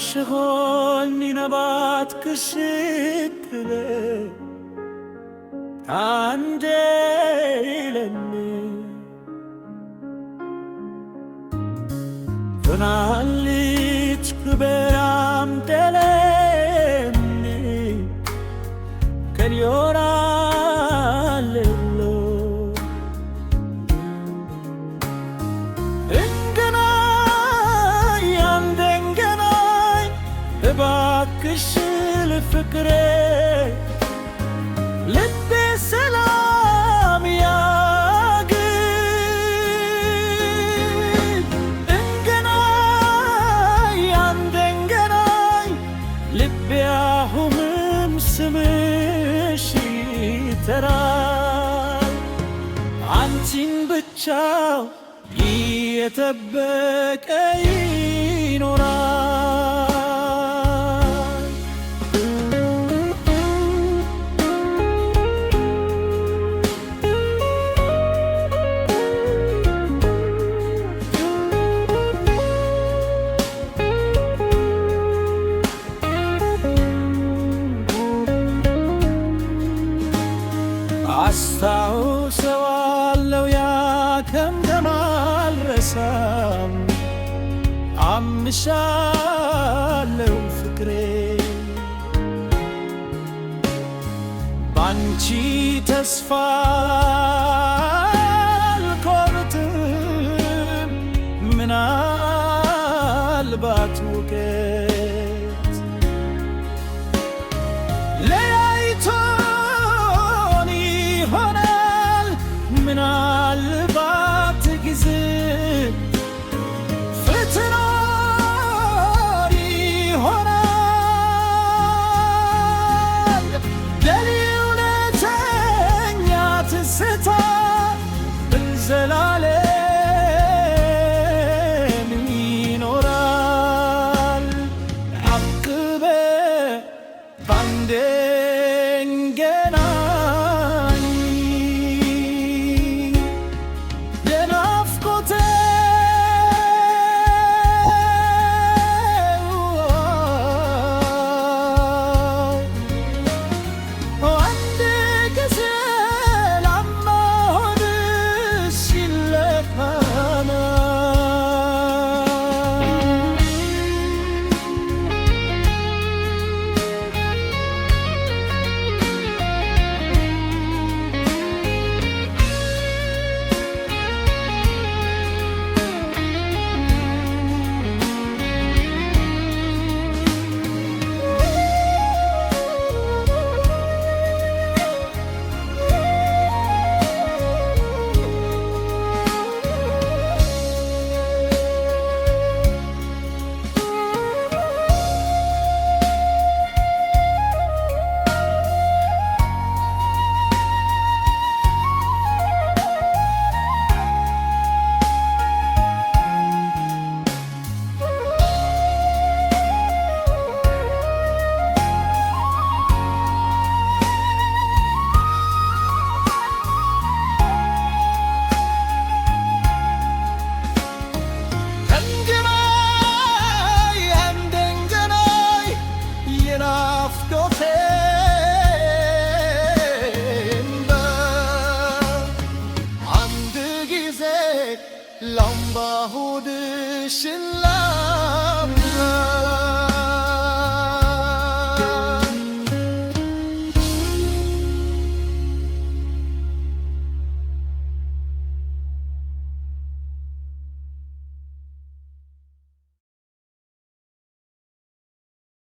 يشراشغلني نبات كشكله عنديلني فنالي تكبر عم تلمني كان يورا باكش الفكرة لبي سلام يا قلب انقناي عند انقناي لبي اهم مسمشي تراي عنتين بتشاو يتبك اي نوراي አስታውሰዋለሁ ያ ከም እንደማልረሳም አምሻለሁ ፍቅሬ ባንቺ ተስፋ አልቆርጥም ምናልባት ውቀት ምናልባት ጊዜ ፍትኖር ይሆናል ለእውነተኛ ትዝታ በዘላለም ይኖራል አቅበ ባንዴ lamba hudishin